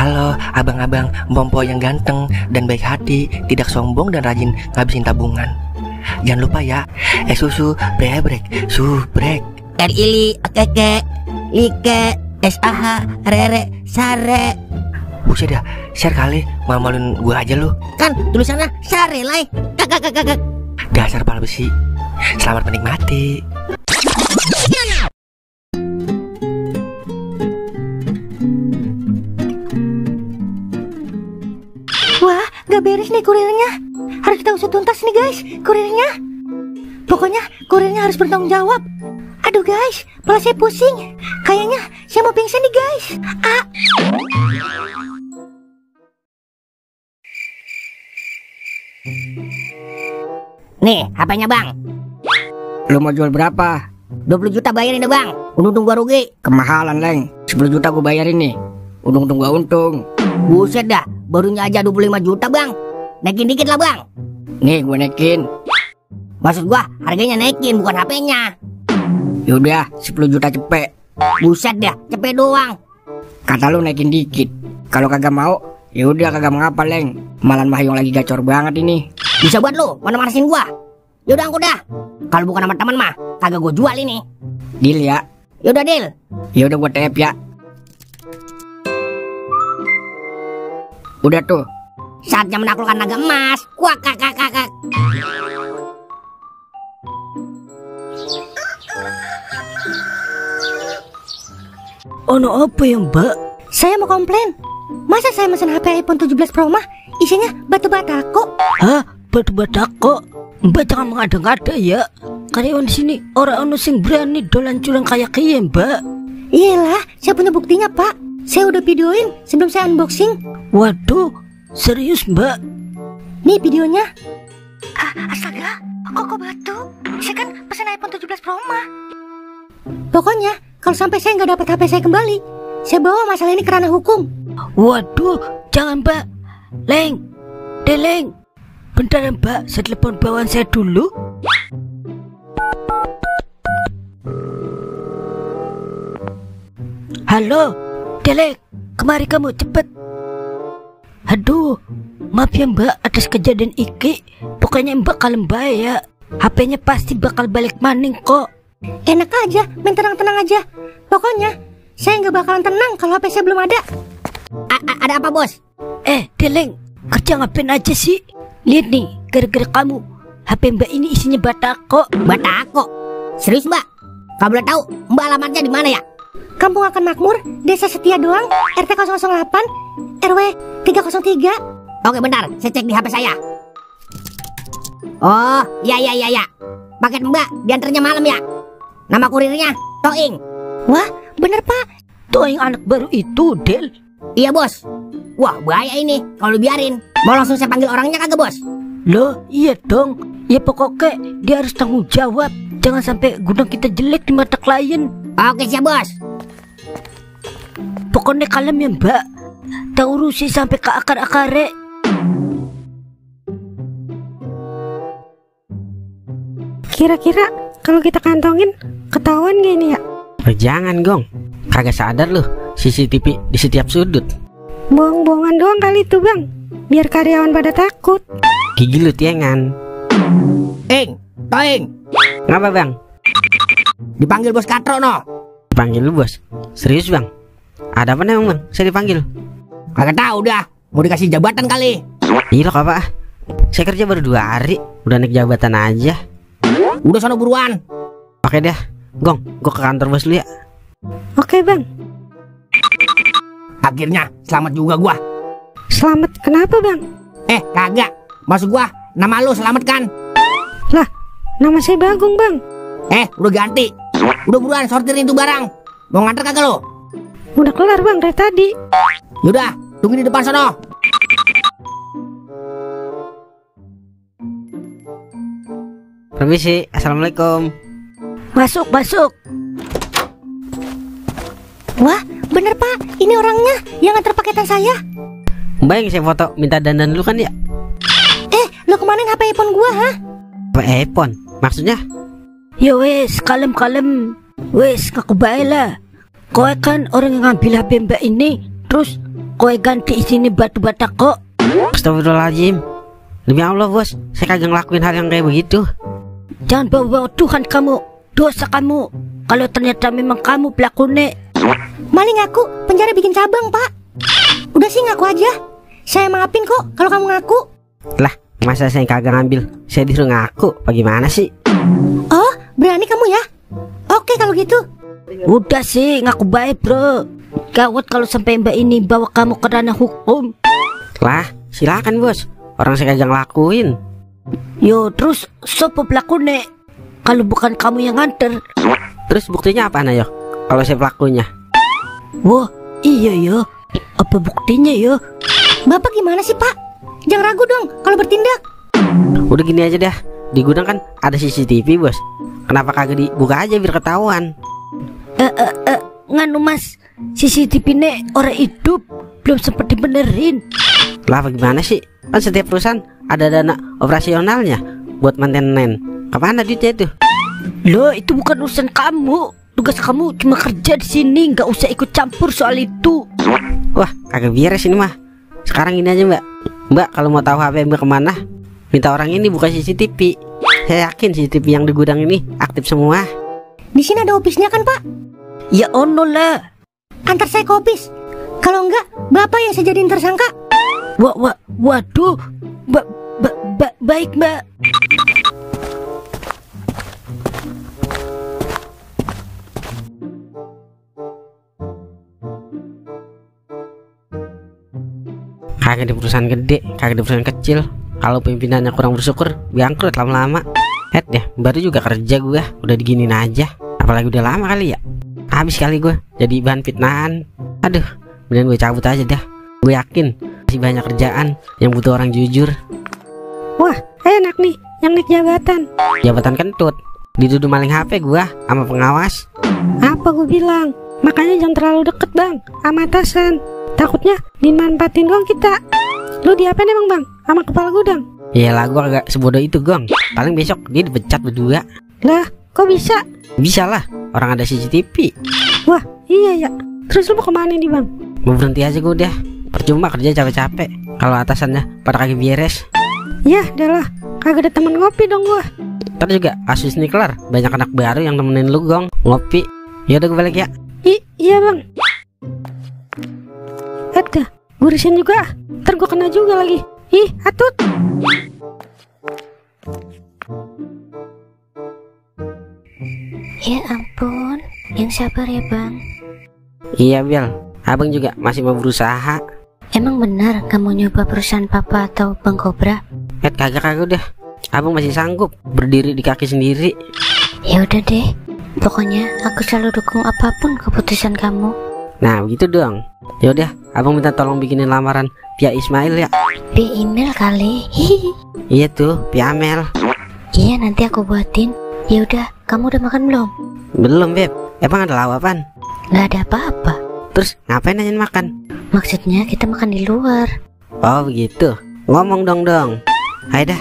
Halo abang-abang Mpompo yang ganteng dan baik hati, tidak sombong dan rajin ngabisin tabungan. Jangan lupa ya, susu brebrek, subrek. Ili, keke, like, sah, rere, sare. Buset dah, share kali, malu-maluin gue aja lu. Kan tulisannya sare lai. Kakak. Dasar pala besi. Selamat menikmati. Wah, gak beres nih kurirnya. Harus kita usut tuntas nih guys, kurirnya. Pokoknya kurirnya harus bertanggung jawab. Aduh guys, kepala saya pusing. Kayaknya saya mau pingsan nih guys. Nih, HP-nya bang. Lu mau jual berapa? 20 juta bayarin deh bang. Untung gua rugi. Kemahalan Leng, 10 juta gua bayarin nih. Untung gua untung. Buset dah, barunya aja 25 juta bang. Naikin dikit lah bang. Nih gua naikin. Maksud gua harganya naikin bukan HP-nya. Yaudah 10 juta cepet. Buset dah, cepet doang. Kata lu naikin dikit. Kalau kagak mau, yaudah kagak mengapa Leng. Malan Mahyong lagi gacor banget ini. Bisa buat lu, mana-manasin gua. Yaudah angkut dah. Kalau bukan sama teman mah, kagak gua jual ini. Deal ya. Yaudah deal. Yaudah gua tap ya. Udah tuh. Saatnya menaklukkan naga emas. Wah kakak. Ono apa ya mbak? Saya mau komplain. Masa saya mesen HP iPhone 17 Pro mah isinya batu-bata kok? Hah? Batu-bata kok? Mbak jangan mengada-ngada ya. Karyawan di sini orang ono sing berani dolan curang kayak kiye mbak. Iyalah, saya punya buktinya pak. Saya udah videoin sebelum saya unboxing. Waduh, serius mbak? Nih videonya. Astaga, kok batu? Saya kan pesen iPhone 17 Pro mah. Pokoknya kalau sampai saya nggak dapat HP saya kembali, saya bawa masalah ini ke ranah hukum. Waduh, jangan mbak. Leng, Deleng. Bentar ya mbak, saya telepon bawaan saya dulu. Halo, Deleng, kemari kamu cepet. Aduh, maaf ya mbak atas kejadian iki. Pokoknya mbak kalem bae ya. HP-nya pasti bakal balik maning kok. Enak aja, main tenang-tenang aja. Pokoknya saya nggak bakalan tenang kalau HP saya belum ada. Ada apa bos? Deleng, kerja ngapain aja sih? Lihat nih, gara-gara kamu HP mbak ini isinya batako. Batako? Serius mbak? Kalau boleh tahu mbak alamatnya di mana ya? Kampung Akan Makmur, Desa Setia Doang, RT 008, RW 303. Oke bentar, saya cek di HP saya. Oh, iya. Paket mbak diantarnya malam ya? Nama kurirnya Toing. Wah, bener pak. Toing anak baru itu, Del. Iya bos. Wah bahaya ini kalau biarin. Mau langsung saya panggil orangnya kagak bos? Loh, iya dong. Ya pokoknya dia harus tanggung jawab. Jangan sampai gudang kita jelek di mata klien. Oke siap bos. Pokoknya kalem ya mbak. Tak urusi sampai ke akar-akare. Kira-kira kalau kita kantongin ketahuan gak ini ya? Jangan Gong, kagak sadar lu CCTV di setiap sudut. Bohong-bohongan doang kali itu bang, biar karyawan pada takut. Gigi lu tiengan. Toing. Ngapa bang? Dipanggil bos Katro no. Dipanggil lu bos? Serius bang? Ada apa emang bang? Saya dipanggil. Kagak tahu dah. Mau dikasih jabatan kali. Iya loh apa? Saya kerja baru 2 hari, udah naik jabatan aja. Udah sono buruan. Oke dah, Gong, gua ke kantor bos dulu ya. Oke bang. Akhirnya selamat juga gua. Selamat kenapa bang? Kagak. Maksud gua nama lu selamat kan? Lah, nama saya Bagong bang. Udah ganti. Udah buruan sortirin itu barang. Mau nganter kagak lo? Udah kelar bang dari tadi. Yaudah, tunggu di depan sono. Permisi, assalamualaikum. Masuk. Wah, bener pak, ini orangnya yang nganter paketan saya. Mbak yang saya foto minta dandan dulu kan ya? Lo kemarin HP iPhone gua ha? Apa iPhone? Maksudnya? Ya wes, kalem. Wes, ngaku bae lah. Kowe kan orang yang ngambil HP mbak ini, terus kowe ganti isini batu bata kok. Astagfirullahaladzim. Demi Allah bos, saya kagak ngelakuin hal yang kayak begitu. Jangan bawa-bawa Tuhan kamu, dosa kamu. Kalau ternyata memang kamu pelakunya. Maling ngaku, penjara bikin cabang, Pak. Udah sih ngaku aja. Saya maafin kok kalau kamu ngaku. Lah, masa saya kagak ngambil, saya disuruh ngaku, bagaimana sih? Oh, berani kamu ya? Oke kalau gitu. Udah sih, ngaku baik bro. Gawat kalau sampai mbak ini bawa kamu ke ranah hukum. Lah, silakan bos, orang saya kagak ngelakuin. Yo, terus sopo pelakunya? Kalau bukan kamu yang nganter. Terus buktinya apa Nayo? Kalau saya pelakunya? Wah, iya ya. Apa buktinya ya? Bapak gimana sih, Pak? Jangan ragu dong kalau bertindak. Udah gini aja dah, di gudang kan ada CCTV bos. Kenapa kagak dibuka aja biar ketahuan? Nganu mas, CCTV nya orang hidup, belum sempat dibenerin. Lah bagaimana sih? Kan setiap perusahaan ada dana operasionalnya buat maintenance. Kapan ada duitnya itu? Loh, itu bukan urusan kamu. Tugas kamu cuma kerja di sini, nggak usah ikut campur soal itu. Wah, kagak beres ini mah. Sekarang ini aja mbak. Mbak kalau mau tahu HP mbak kemana, minta orang ini buka CCTV. Saya yakin CCTV yang di gudang ini aktif semua. Di sini ada ofisnya kan, Pak? Ya ono lah. Antar saya ke ofis. Kalau enggak, Bapak yang saya jadiin tersangka. Waduh. Baik mbak. Kagak di perusahaan gede, kagak di perusahaan kecil. Kalau pimpinannya kurang bersyukur, bangkrut lama-lama. Ya, baru juga kerja gue, udah diginin aja. Apalagi udah lama kali ya. Habis kali gue jadi bahan fitnahan. Aduh, mending gue cabut aja dah. Gue yakin masih banyak kerjaan yang butuh orang jujur. Wah, enak nih yang naik jabatan. Jabatan kentut, dituduh maling HP gue sama pengawas. Apa gue bilang? Makanya jangan terlalu deket bang sama atasan. Takutnya dimanfaatin dong kita. Lu diapain emang bang sama kepala gudang? Iyalah, gue agak sebodoh itu gong. Paling besok dia dipecat berdua. Lah kok bisa? Bisa lah, orang ada CCTV. Wah iya ya. Terus lu mau kemana nih bang? Mau berhenti aja gue udah. Percuma kerja capek-capek kalau atasannya pada kagak beres. Ya udahlah, kagak ada teman ngopi dong gua. Ntar juga kasus ini kelar, banyak anak baru yang nemenin lu gong ngopi. Ya udah gue balik ya. Iya bang. Ada, gurusin juga. Ntar gua kena juga lagi. Ih, atut. Ya ampun, yang sabar ya bang. Iya Bel, abang juga masih mau berusaha. Emang benar kamu nyoba perusahaan papa atau Bang Kobra? Kagak udah. Abang masih sanggup berdiri di kaki sendiri. Ya udah deh, pokoknya aku selalu dukung apapun keputusan kamu. Nah begitu dong. Ya udah, abang minta tolong bikinin lamaran via Ismail ya. Di email kali. Hihi. Iya tuh, via Amel. Iya nanti aku buatin. Ya udah, kamu udah makan belum? Belum Beb, emang ada lawapan? Nggak ada apa-apa. Terus ngapain nanyain makan? Maksudnya kita makan di luar. Oh begitu, ngomong dong. Ayo dah,